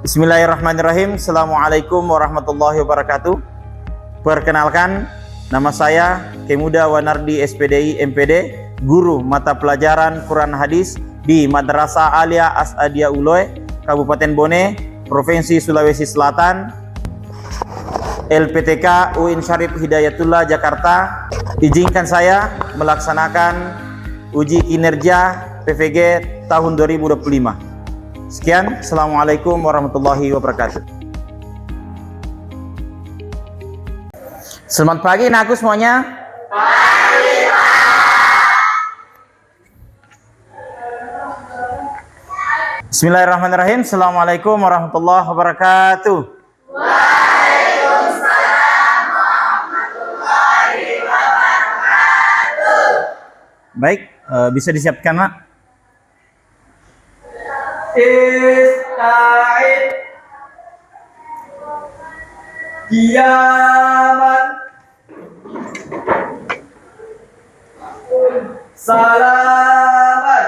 Bismillahirrahmanirrahim. Assalamualaikum warahmatullahi wabarakatuh. Perkenalkan, nama saya Kemuda Wanardi SPDI MPD, guru mata pelajaran Quran Hadis di Madrasah Alia As'adiyah Uloe, Kabupaten Bone, Provinsi Sulawesi Selatan, LPTK UIN Syarif Hidayatullah Jakarta. Izinkan saya melaksanakan uji kinerja PVG tahun 2025. Sekian, Assalamualaikum warahmatullahi wabarakatuh. Selamat pagi nakku semuanya. Pagi, Pak. Bismillahirrahmanirrahim. Assalamualaikum warahmatullahi wabarakatuh. Waalaikumsalam warahmatullahi wabarakatuh. Baik, bisa disiapkan, Mak? Ista'id Qiyaman Salaman.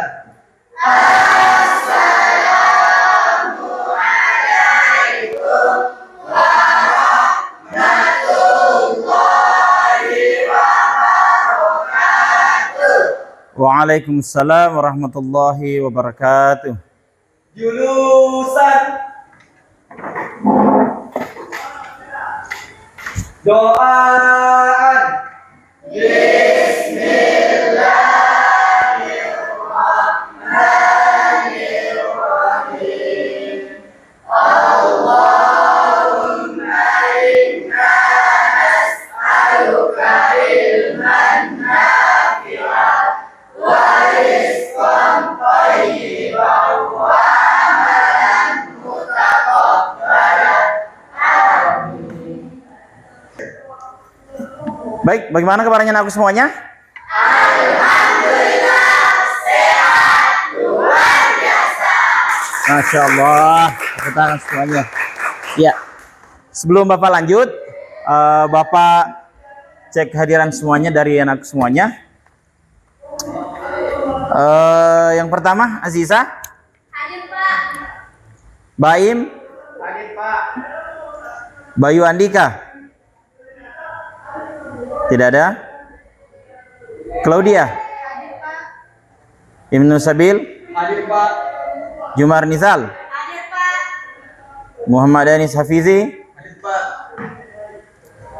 Assalamualaikum warahmatullahi wabarakatuh. Waalaikumsalam warahmatullahi wabarakatuh. Julusan doaan. Bismillahirrahmanirrahim. Allahumma inna nas'aluka ilman nafi'an wa rizqan thayyiban wa Baik, bagaimana kabarnya aku semuanya? Alhamdulillah, sehat luar biasa. Masya Allah, tepuk tangan semuanya. Ya, sebelum Bapak lanjut, Bapak cek hadiran semuanya dari anak semuanya. Yang pertama, Aziza. Hadir, Pak. Baim. Hadir, Pak. Bayu Andika. Tidak ada. Claudia. Hadir, Pak. Ibnu Sabil. Hadir, Pak. Jumar Nizal. Hadir, Pak. Muhammad Anis Hafizi. Hadir, Pak.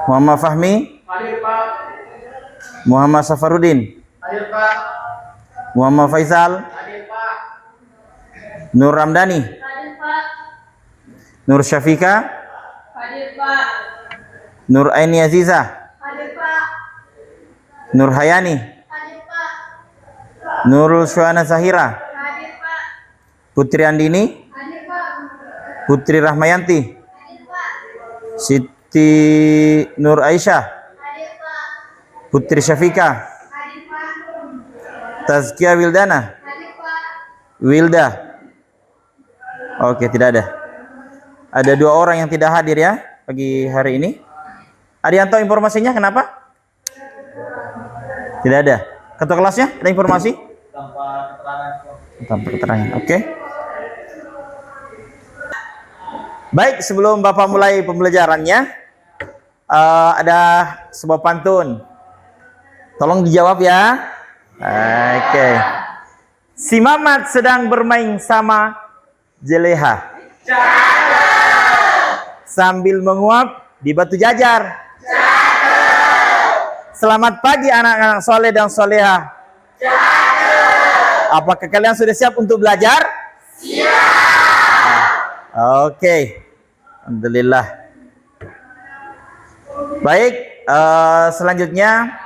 Muhammad Fahmi. Hadir, Pak. Muhammad Safarudin. Hadir, Pak. Muhammad Faisal. Hadir, Pak. Nur Ramdani. Hadir, Pak. Nur Syafika. Hadir, Pak. Nur Aini Aziza. Hadir, Pak. Nur Hayani. Hadir, Pak. Nurul Syuhana Zahira. Hadir, Pak. Putri Andini. Hadir, Pak. Putri Rahmayanti. Hadir, Pak. Siti Nur Aisyah. Hadir, Pak. Putri Syafika. Hadir, Pak. Tazkia Wildana. Hadir, Pak. Wilda. Oke, tidak ada. Ada 2 orang yang tidak hadir ya pagi hari ini. Ada yang tahu informasinya kenapa? Tidak ada. Ketua kelasnya ada informasi? Tanpa keterangan. Oke. Baik, sebelum Bapak mulai pembelajarannya, ada sebuah pantun. Tolong dijawab ya. Oke. Si Mamat sedang bermain sama Jeleha. Sambil menguap di batu jajar. Selamat pagi anak-anak soleh dan soleha. Apakah kalian sudah siap untuk belajar? Siap. Oke. Alhamdulillah. Baik, selanjutnya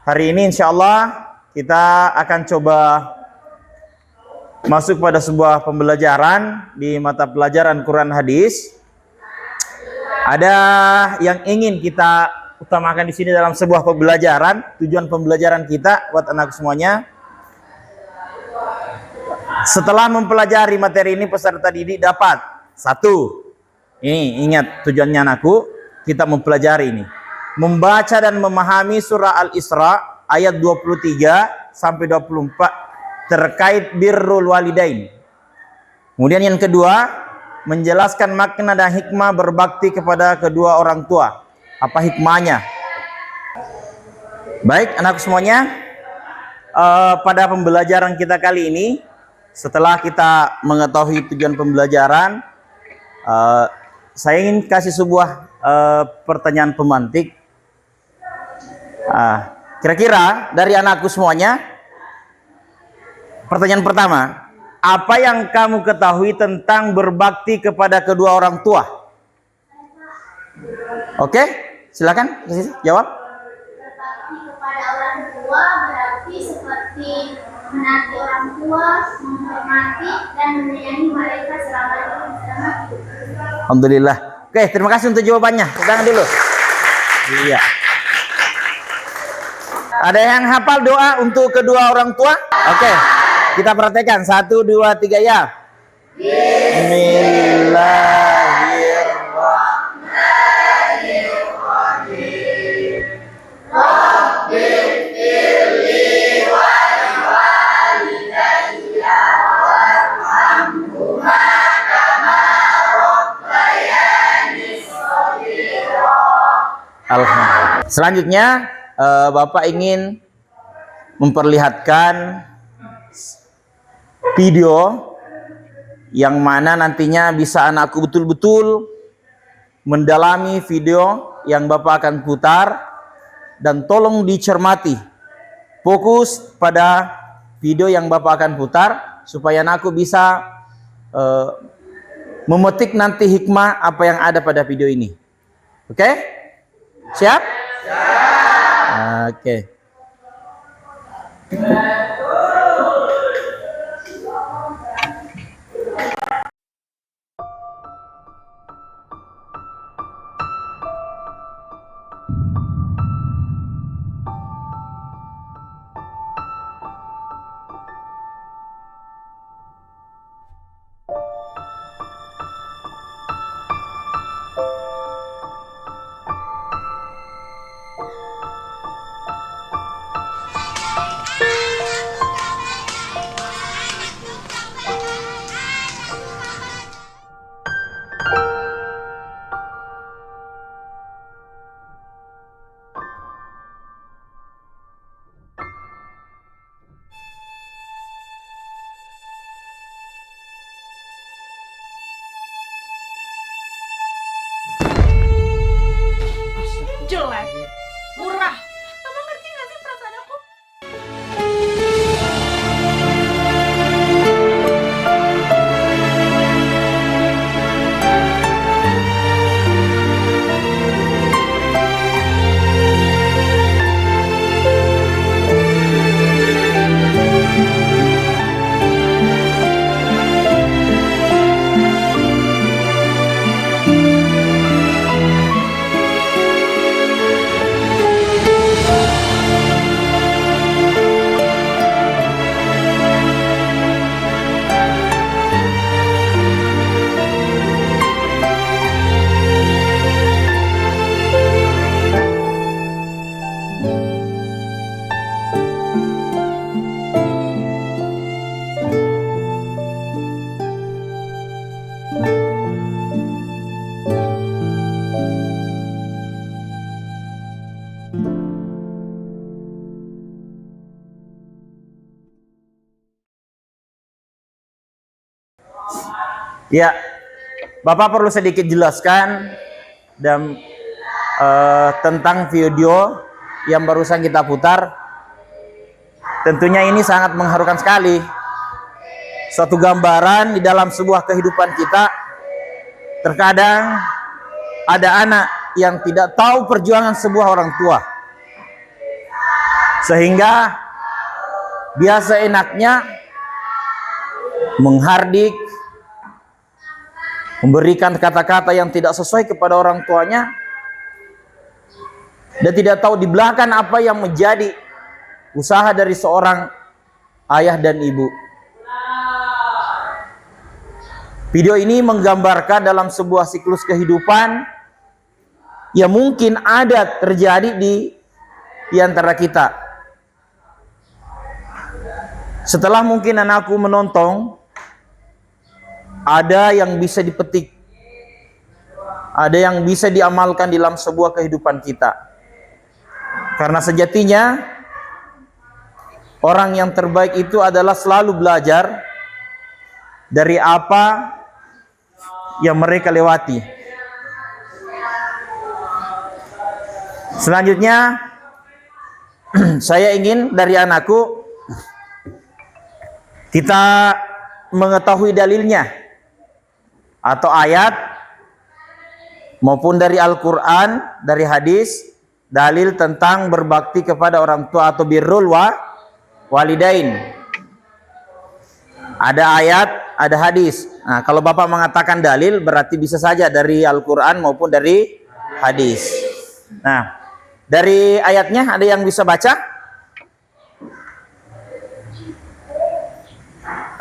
hari ini insya Allah kita akan coba masuk pada sebuah pembelajaran di mata pelajaran Quran Hadis. Ada yang ingin kita utamakan di sini dalam sebuah pembelajaran. Tujuan pembelajaran kita buat anak semuanya, setelah mempelajari materi ini peserta didik dapat satu, ini ingat tujuannya anakku, kita mempelajari ini, membaca dan memahami surah Al-Isra ayat 23 sampai 24 terkait birrul walidain. Kemudian yang kedua, menjelaskan makna dan hikmah berbakti kepada kedua orang tua. Apa hikmahnya? Baik, anakku semuanya, pada pembelajaran kita kali ini, setelah kita mengetahui tujuan pembelajaran, saya ingin kasih sebuah pertanyaan pemantik. Kira-kira dari anakku semuanya, pertanyaan pertama, apa yang kamu ketahui tentang berbakti kepada kedua orang tua? Oke, silakan jawab. Berbakti kepada orang tua berarti seperti menaati orang tua, menghormati dan menyayangi mereka selama hidup. Alhamdulillah. Oke, terima kasih untuk jawabannya. Tepuk tangan dulu. Iya. Ada yang hafal doa untuk kedua orang tua? Oke, kita praktekkan. 1, 2, 3 ya. Bismillahirrahmanirrahim. Alhamdulillah. Selanjutnya, Bapak ingin memperlihatkan video yang mana nantinya bisa anakku betul-betul mendalami video yang Bapak akan putar, dan tolong dicermati. Fokus pada video yang Bapak akan putar supaya anakku bisa memetik nanti hikmah apa yang ada pada video ini. Oke? Siap? Siap. Oke. Jelek, murah. Kamu ngerti gak sih perasaan aku? Ya, Bapak perlu sedikit jelaskan dan tentang video yang barusan kita putar. Tentunya ini sangat mengharukan sekali. Suatu gambaran di dalam sebuah kehidupan kita. Terkadang ada anak yang tidak tahu perjuangan sebuah orang tua, sehingga biasa enaknya menghardik, memberikan kata-kata yang tidak sesuai kepada orang tuanya, dan tidak tahu di belakang apa yang menjadi usaha dari seorang ayah dan ibu. Video ini menggambarkan dalam sebuah siklus kehidupan yang mungkin ada terjadi di antara kita. Setelah mungkin anakku menonton ada yang bisa dipetik, ada yang bisa diamalkan dalam sebuah kehidupan kita. Karena sejatinya orang yang terbaik itu adalah selalu belajar dari apa yang mereka lewati. Selanjutnya saya ingin dari anakku kita mengetahui dalilnya atau ayat maupun dari Al-Quran, dari hadis, dalil tentang berbakti kepada orang tua atau birrul walidain. Ada ayat, ada hadis. Nah, kalau Bapak mengatakan dalil berarti bisa saja dari Al-Quran maupun dari hadis. Nah, dari ayatnya ada yang bisa baca?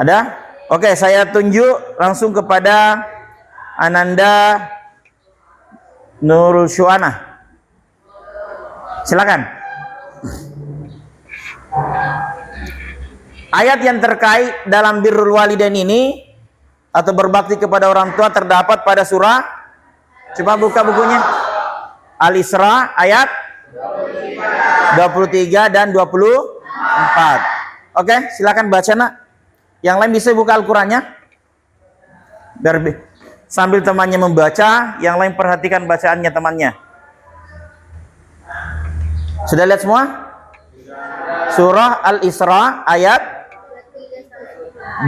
Ada? Oke, saya tunjuk langsung kepada Ananda Nurul Syuana. Silakan. Ayat yang terkait dalam birrul walidain ini atau berbakti kepada orang tua terdapat pada surah, coba buka bukunya, Al-Isra ayat 23 dan 24. Oke, silakan baca nak. Yang lain bisa buka Al-Qurannya. Biar sambil temannya membaca, yang lain perhatikan bacaannya temannya. Sudah lihat semua? Surah Al-Isra ayat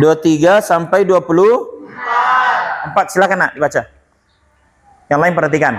23 sampai 24. Silakan nak dibaca. Yang lain perhatikan.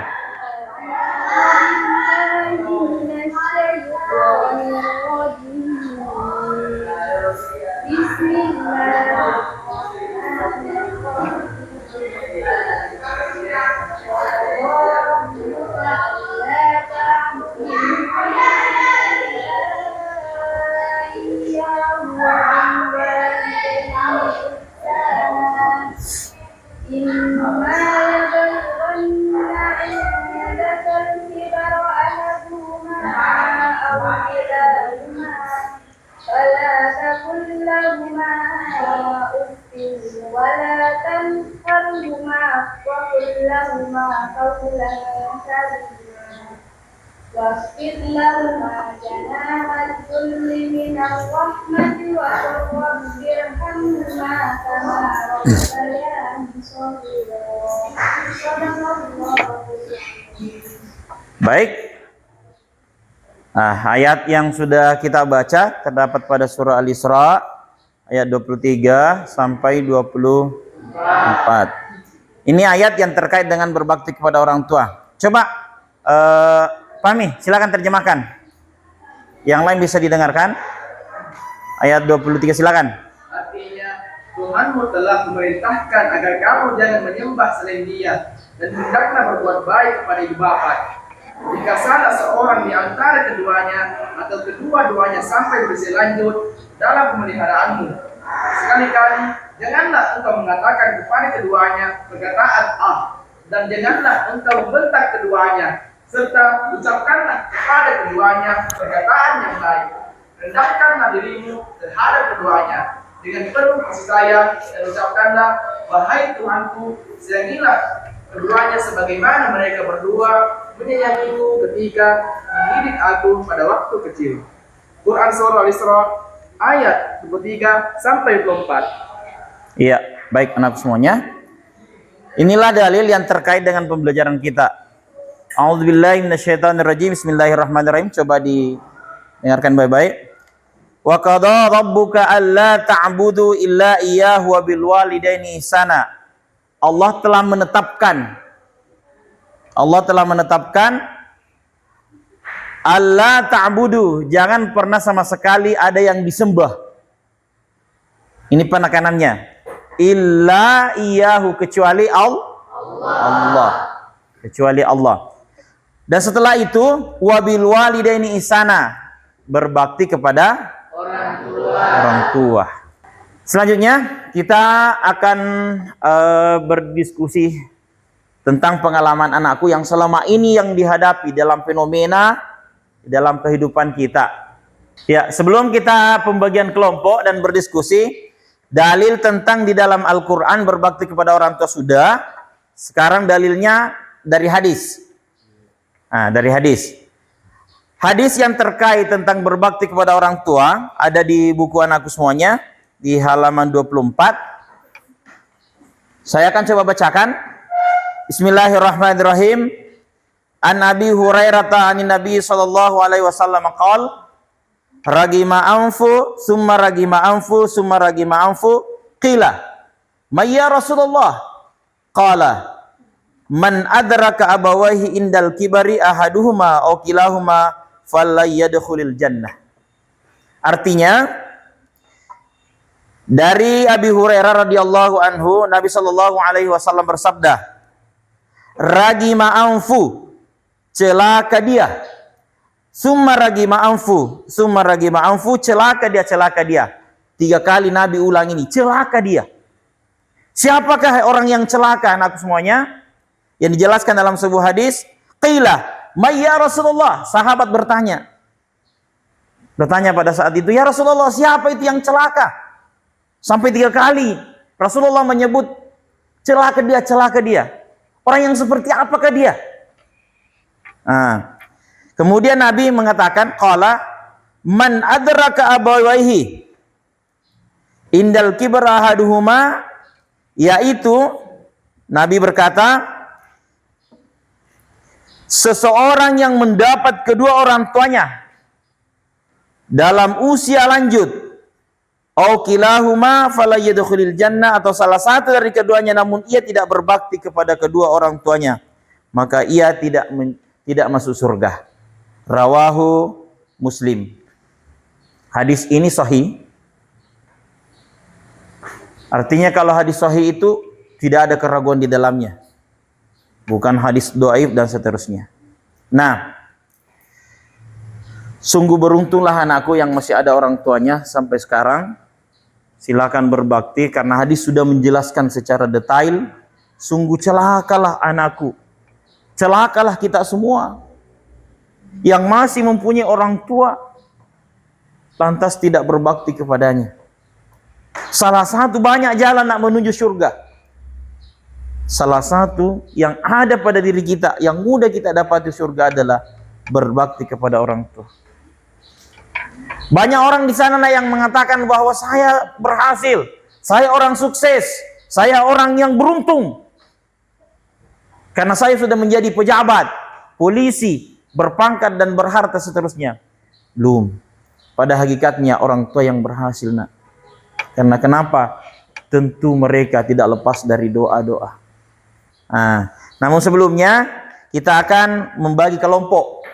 واخفض لهما جناح الذل من الرحمة وقل رب ارحمهما كما ربياني صغيرا. صدق الله. Baik. Nah, ayat yang sudah kita baca terdapat pada surah Al-Isra ayat 23 sampai 24. Ini ayat yang terkait dengan berbakti kepada orang tua. Coba Fahmi, silakan terjemahkan. Yang lain bisa didengarkan. Ayat 23 silakan. Artinya, Tuhanmu telah memerintahkan agar kamu jangan menyembah selain Dia dan hendaklah berbuat baik kepada ibu bapa. Jika salah seorang di antara keduanya atau kedua-duanya sampai berselanjut dalam pemeliharaanmu, sekali-kali janganlah engkau mengatakan kepada keduanya perkataan dan janganlah engkau membentak keduanya, serta ucapkanlah kepada keduanya perkataan yang baik. Rendahkanlah dirimu terhadap keduanya dengan penuh kasih sayang dan ucapkanlah, wahai Tuhanku, sayangilah keduanya sebagaimana mereka berdua menyayangiku ketika mendidik aku pada waktu kecil. Quran Surah Al-Isra ayat 23 sampai 24. Iya, baik anak semuanya. Inilah dalil yang terkait dengan pembelajaran kita. A'udzubillahi minasyaitonirrajim. Bismillahirrahmanirrahim. Coba didengarkan baik-baik. Wa qada rabbuka alla ta'budu illa iyyahu wa bil walidaini ihsana. Allah telah menetapkan alla ta'budu, jangan pernah sama sekali ada yang disembah. Ini penekanannya. Illa iyyahu, kecuali Allah. Kecuali Allah. Dan setelah itu wabil walidaini ihsana, berbakti kepada orang tua. Selanjutnya kita akan berdiskusi tentang pengalaman anakku yang selama ini yang dihadapi dalam fenomena dalam kehidupan kita. Ya, sebelum kita pembagian kelompok dan berdiskusi, Dalil tentang di dalam Al-Quran berbakti kepada orang tua sudah. Sekarang dalilnya dari hadis. Nah, dari hadis. Hadis yang terkait tentang berbakti kepada orang tua ada di buku Anakku Semuanya di halaman 24. Saya akan coba bacakan. Bismillahirrahmanirrahim. An Abi Hurairah anin Nabi sallallahu alaihi wasallam qaal ragima anfu summa ragima anfu summa ragima anfu qila may ya Rasulullah qala man adraka abawahi indal kibari ahaduhuma aw kilahuma falyadkhulil jannah. Artinya dari Abi Hurairah radhiyallahu anhu Nabi sallallahu alaihi wasallam bersabda, ragima anfu, celaka dia. Summa ragima anfu, celaka dia, celaka dia. 3 kali Nabi ulang ini, celaka dia. Siapakah orang yang celaka, Anakku Semuanya? Yang dijelaskan dalam sebuah hadis, qila may ya Rasulullah. Sahabat bertanya pada saat itu, ya Rasulullah, siapa itu yang celaka? Sampai 3 kali Rasulullah menyebut celaka dia. Orang yang seperti apakah dia? Kemudian Nabi mengatakan, qala man adraka abawaihi indal kibar ahaduhuma, yaitu Nabi berkata, seseorang yang mendapat kedua orang tuanya dalam usia lanjut, au kilahuma fala yadkhulul jannah, atau salah satu dari keduanya namun ia tidak berbakti kepada kedua orang tuanya, maka ia tidak masuk surga. Rawahu Muslim. Hadis ini sahih. Artinya kalau hadis sahih itu tidak ada keraguan di dalamnya. Bukan hadis dhaif dan seterusnya. Nah, sungguh beruntunglah anakku yang masih ada orang tuanya sampai sekarang. Silakan berbakti karena hadis sudah menjelaskan secara detail. Sungguh celakalah anakku. Celakalah kita semua yang masih mempunyai orang tua lantas tidak berbakti kepadanya. Salah satu banyak jalan nak menuju surga. Salah satu yang ada pada diri kita yang mudah kita dapati surga adalah berbakti kepada orang tua. Banyak orang di sana yang mengatakan bahwa saya berhasil, saya orang sukses, saya orang yang beruntung karena saya sudah menjadi pejabat, polisi, berpangkat dan berharta seterusnya. Belum. Pada hakikatnya orang tua yang berhasil, nak. Karena kenapa? Tentu mereka tidak lepas dari doa-doa. Namun sebelumnya kita akan membagi kelompok.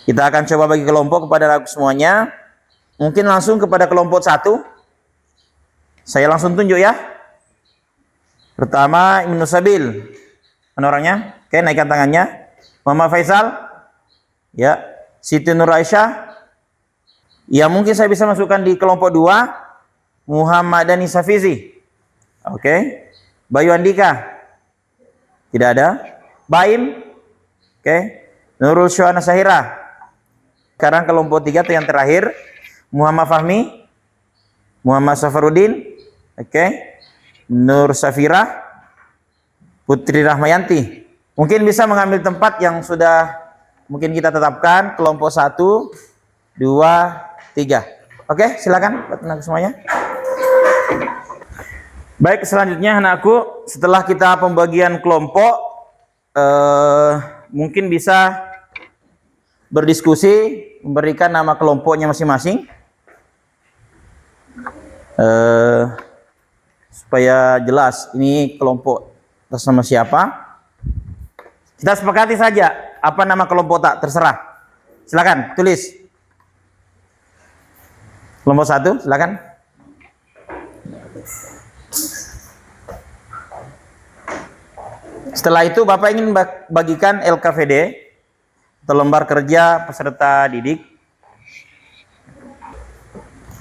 Kita akan coba bagi kelompok kepada aku semuanya. Mungkin langsung kepada kelompok 1. Saya langsung tunjuk ya. Pertama Ibnu Sabil. Mana orangnya? Oke, naikkan tangannya. Muhammad Faisal, ya, Siti Nur Aisyah, ya mungkin saya bisa masukkan di kelompok 2, Muhammad Dani Safizi, oke, Bayu Andika, tidak ada, Baim, oke, Nurul Syuhana Sahira. Sekarang kelompok 3 itu yang terakhir, Muhammad Fahmi, Muhammad Safarudin, oke, Nur Safira, Putri Rahmayanti. Mungkin bisa mengambil tempat yang sudah mungkin kita tetapkan, kelompok 1, 2, 3. Oke, silakan buat anak semuanya. Baik, selanjutnya anakku, setelah kita pembagian kelompok, mungkin bisa berdiskusi, memberikan nama kelompoknya masing-masing, supaya jelas ini kelompok atas nama siapa. Kita sepakati saja apa nama kelompok tak, terserah. Silakan tulis. Kelompok 1, silakan. Setelah itu Bapak ingin bagikan LKVD atau lembar kerja peserta didik.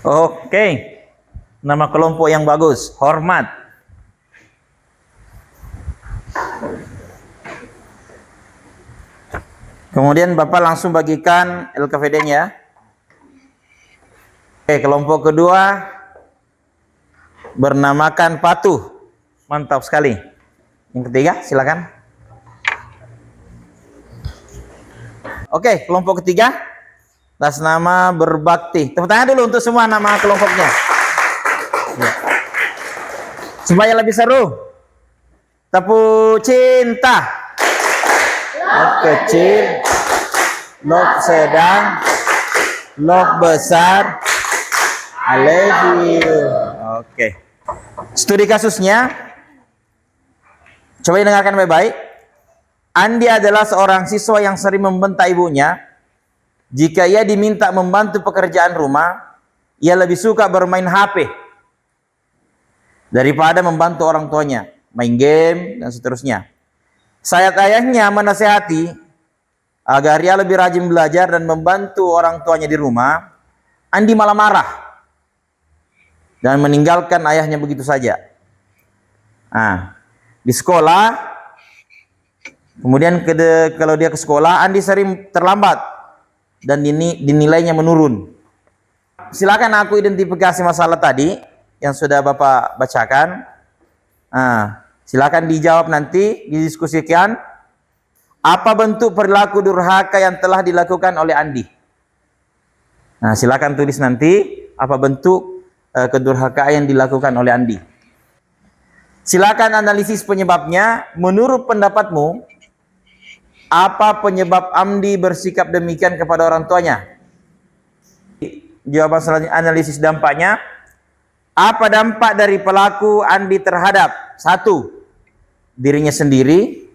Oke. Nama kelompok yang bagus, hormat. Kemudian Bapak langsung bagikan LKVD-nya. Oke, kelompok kedua bernamakan patuh. Mantap sekali. Yang ketiga, silakan. Oke, kelompok ketiga atas nama berbakti. Tepuk tangan dulu untuk semua nama kelompoknya. Ya. Supaya lebih seru. Tepuk cinta. Log kecil, log sedang, log besar. I love you. Oke. Studi kasusnya. Coba dengarkan baik-baik. Andi adalah seorang siswa yang sering membentak ibunya. Jika ia diminta membantu pekerjaan rumah, ia lebih suka bermain HP daripada membantu orang tuanya, main game dan seterusnya. Saat ayahnya menasehati agar ia lebih rajin belajar dan membantu orang tuanya di rumah, Andi malah marah dan meninggalkan ayahnya begitu saja. Nah, di sekolah, kemudian kalau dia ke sekolah, Andi sering terlambat dan dinilainya menurun. Silakan aku identifikasi masalah tadi yang sudah Bapak bacakan. Nah, silakan dijawab nanti, didiskusikan. Apa bentuk perilaku durhaka yang telah dilakukan oleh Andi? Nah, silakan tulis nanti apa bentuk kedurhakaan yang dilakukan oleh Andi. Silakan analisis penyebabnya. Menurut pendapatmu, apa penyebab Andi bersikap demikian kepada orang tuanya? Jawaban selanjutnya, analisis dampaknya. Apa dampak dari pelaku Andi terhadap 1. dirinya sendiri,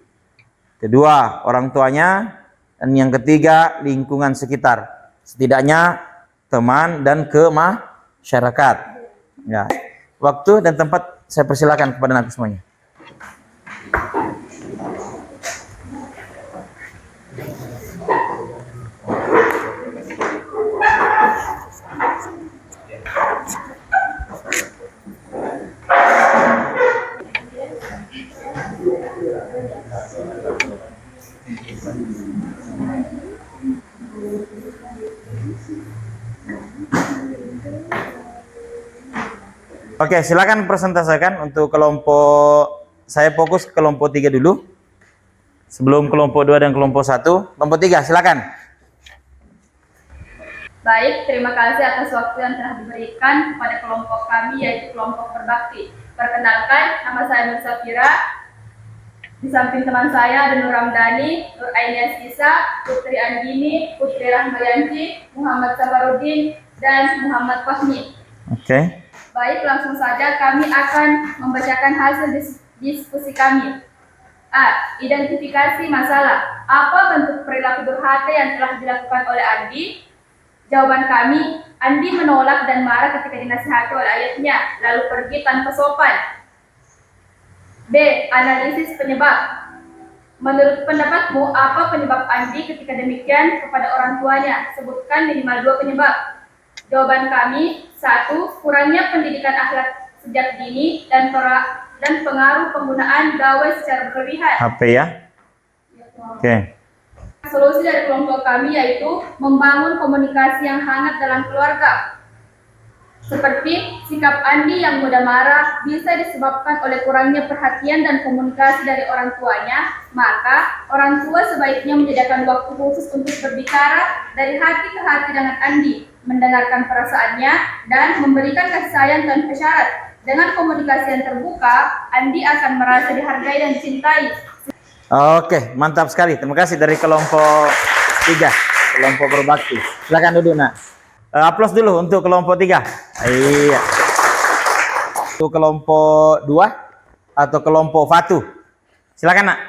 2. orang tuanya, dan yang ketiga lingkungan sekitar, setidaknya teman dan ke masyarakat. Ya. Waktu dan tempat saya persilakan kepada nanti semuanya. Oke, silakan presentasikan untuk kelompok. Saya fokus ke kelompok 3 dulu. Sebelum kelompok 2 dan kelompok 1. Kelompok 3, silakan. Baik, terima kasih atas waktu yang telah diberikan kepada kelompok kami, yaitu kelompok berbakti. Perkenalkan, nama saya Nur Safira. Di samping teman saya ada Nur Ramdhani, Nur Ainia Sisa, Putri Anggini, Putri Rahmayanti, Muhammad Safarudin, dan Muhammad Fahmi. Oke. Baik, langsung saja kami akan membacakan hasil diskusi kami. A. Identifikasi masalah. Apa bentuk perilaku durhaka yang telah dilakukan oleh Andi? Jawaban kami, Andi menolak dan marah ketika dinasihati oleh ayahnya, lalu pergi tanpa sopan. B. Analisis penyebab. Menurut pendapatmu, apa penyebab Andi ketika demikian kepada orang tuanya? Sebutkan minimal 2 penyebab. Jawaban kami, 1. Kurangnya pendidikan akhlak sejak dini dan pengaruh penggunaan gawai secara berlebihan. HP ya. Oke. Solusi dari kelompok kami yaitu membangun komunikasi yang hangat dalam keluarga. Seperti sikap Andi yang mudah marah bisa disebabkan oleh kurangnya perhatian dan komunikasi dari orang tuanya, maka orang tua sebaiknya menyediakan waktu khusus untuk berbicara dari hati ke hati dengan Andi, mendengarkan perasaannya, dan memberikan kasih sayang tanpa syarat. Dengan komunikasi yang terbuka, Andi akan merasa dihargai dan dicintai. Oke, mantap sekali. Terima kasih dari kelompok 3, kelompok berbakti. Silakan duduk, Nak. Aplaus dulu untuk kelompok 3. Iya. Untuk kelompok 2 atau kelompok Fatu. Silakan, Nak.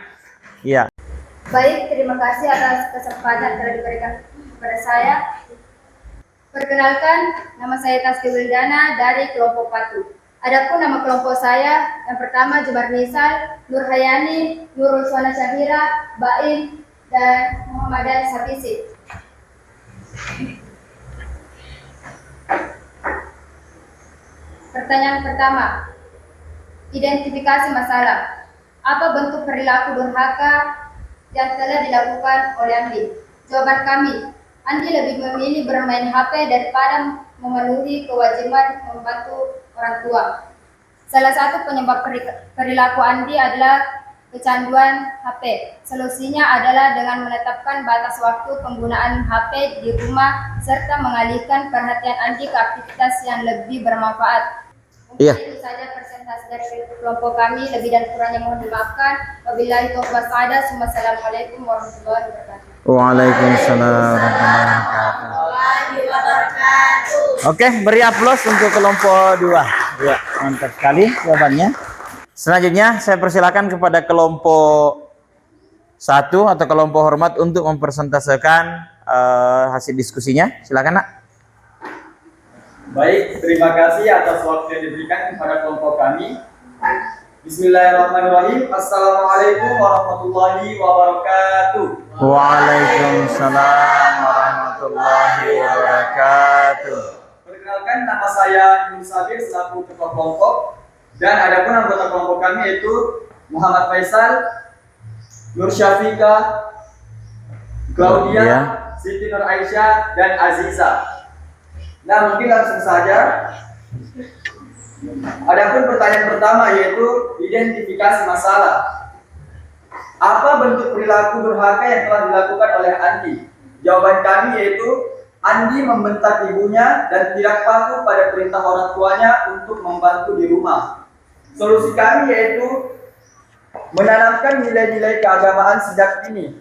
Iya. Baik, terima kasih atas kesempatan yang telah diberikan kepada saya. Perkenalkan, nama saya Taski Wildana dari kelompok Fatu. Adapun nama kelompok saya, yang pertama Jemar Nisal, Nur Hayani, Nur Ruswana Syahira, Baim, dan Muhammadan Safisi. Pertanyaan pertama, identifikasi masalah. Apa bentuk perilaku durhaka yang telah dilakukan oleh Andi? Jawaban kami, Andi lebih memilih bermain HP daripada memenuhi kewajiban membantu orang tua. Salah satu penyebab perilaku Andi adalah kecanduan HP. Solusinya adalah dengan menetapkan batas waktu penggunaan HP di rumah serta mengalihkan perhatian Andi ke aktivitas yang lebih bermanfaat. Mungkin Iya. itu saja presentasi dari kelompok kami. Lebih dan kurangnya mohon dimaafkan. Wabillahi taufiq wal hidayah. Wassalamualaikum warahmatullahi wabarakatuh. Waalaikumsalam warahmatullahi wabarakatuh. Oke, beri aplaus untuk kelompok 2. Ya, mantap sekali jawabannya. Selanjutnya saya persilakan kepada kelompok 1 atau kelompok hormat untuk mempresentasikan hasil diskusinya. Silakan, Nak. Baik, terima kasih atas waktu yang diberikan kepada kelompok kami. Bismillahirrahmanirrahim. Assalamualaikum warahmatullahi wabarakatuh. Waalaikumsalam warahmatullahi wabarakatuh. Perkenalkan, nama saya Nur Sabir selaku ketua kelompok, dan adapun anggota kelompok kami yaitu Muhammad Faisal, Nur Syafika, Claudia, Iya. Siti Nur Aisyah, dan Aziza. Nah, mungkin langsung saja. Adapun pertanyaan pertama yaitu identifikasi masalah. Apa bentuk perilaku durhaka yang telah dilakukan oleh Andi? Jawaban kami yaitu Andi membentak ibunya dan tidak patuh pada perintah orang tuanya untuk membantu di rumah. Solusi kami yaitu menanamkan nilai-nilai keagamaan sejak dini.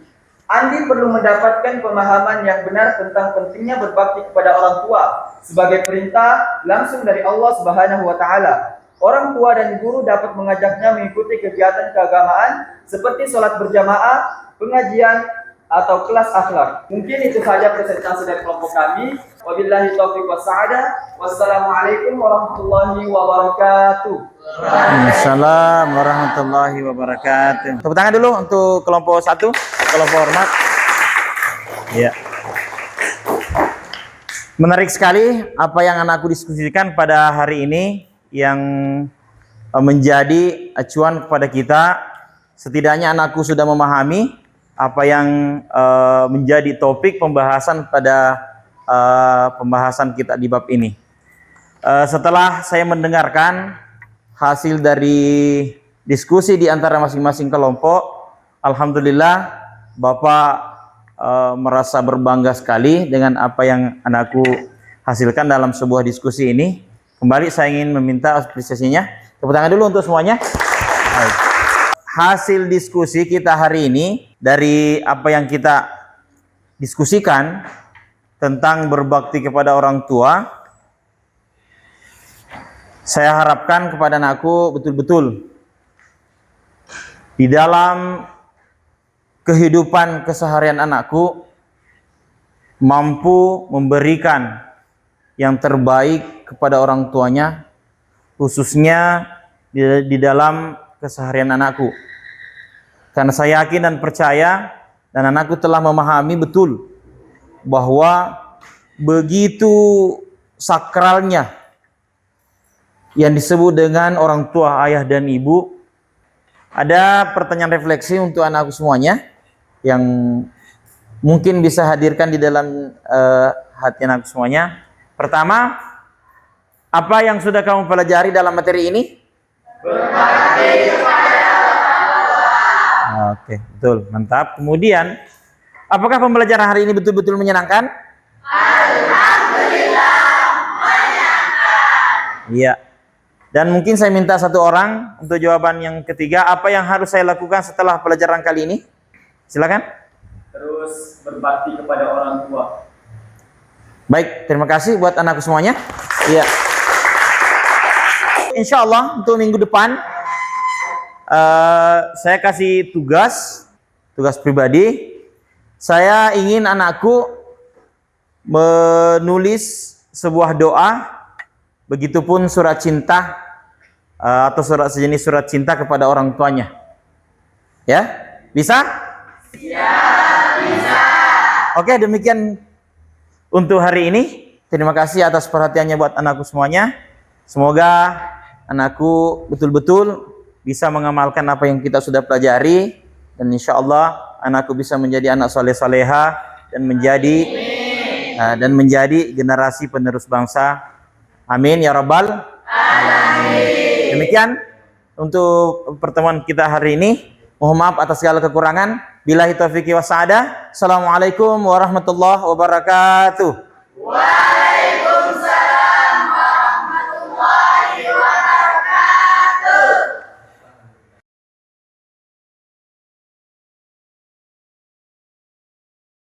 Andi perlu mendapatkan pemahaman yang benar tentang pentingnya berbakti kepada orang tua sebagai perintah langsung dari Allah Subhanahu wa taala. Orang tua dan guru dapat mengajaknya mengikuti kegiatan keagamaan seperti sholat berjamaah, pengajian, atau kelas akhlak. Mungkin itu saja presentasi dari kelompok kami. Wabillahi taufiq wassadah. Wassalamualaikum warahmatullahi wabarakatuh. Waalaikumsalam warahmatullahi wabarakatuh. Tepuk tangan dulu untuk kelompok 1, kelompok hormat. Ya. Menarik sekali apa yang anakku diskusikan pada hari ini yang menjadi acuan kepada kita. Setidaknya anakku sudah memahami apa yang menjadi topik pembahasan pada pembahasan kita di bab ini. Setelah saya mendengarkan hasil dari diskusi di antara masing-masing kelompok, alhamdulillah Bapak merasa berbangga sekali dengan apa yang anakku hasilkan dalam sebuah diskusi ini. Kembali saya ingin meminta apresiasinya. Tepuk tangan dulu untuk semuanya. Baik. Hasil diskusi kita hari ini dari apa yang kita diskusikan tentang berbakti kepada orang tua, saya harapkan kepada anakku betul-betul di dalam kehidupan keseharian anakku mampu memberikan yang terbaik kepada orang tuanya, khususnya di dalam keseharian anakku. Karena saya yakin dan percaya dan anakku telah memahami betul bahwa begitu sakralnya yang disebut dengan orang tua, ayah dan ibu. Ada pertanyaan refleksi untuk anakku semuanya yang mungkin bisa hadirkan di dalam hati anakku semuanya. Pertama, apa yang sudah kamu pelajari dalam materi ini? Berbakti kepada orang tua. Oke, betul, mantap. Kemudian, apakah pembelajaran hari ini betul-betul menyenangkan? Alhamdulillah, menyenangkan. Iya. Dan mungkin saya minta satu orang untuk jawaban yang ketiga, apa yang harus saya lakukan setelah pelajaran kali ini? Silakan. Terus berbakti kepada orang tua. Baik, terima kasih buat anakku semuanya. Iya. Insya Allah untuk minggu depan saya kasih tugas pribadi. Saya ingin anakku menulis sebuah doa, begitupun surat cinta atau surat sejenis surat cinta kepada orang tuanya. Ya, bisa? Ya, bisa. Oke, demikian untuk hari ini. Terima kasih atas perhatiannya buat anakku semuanya. Semoga anakku betul-betul bisa mengamalkan apa yang kita sudah pelajari, dan insya Allah anakku bisa menjadi anak soleh-soleha dan menjadi generasi penerus bangsa. Amin ya rabbal alamin. Demikian untuk pertemuan kita hari ini. Mohon maaf atas segala kekurangan. Billahi taufiq wa sa'adah. Assalamualaikum warahmatullahi wabarakatuh.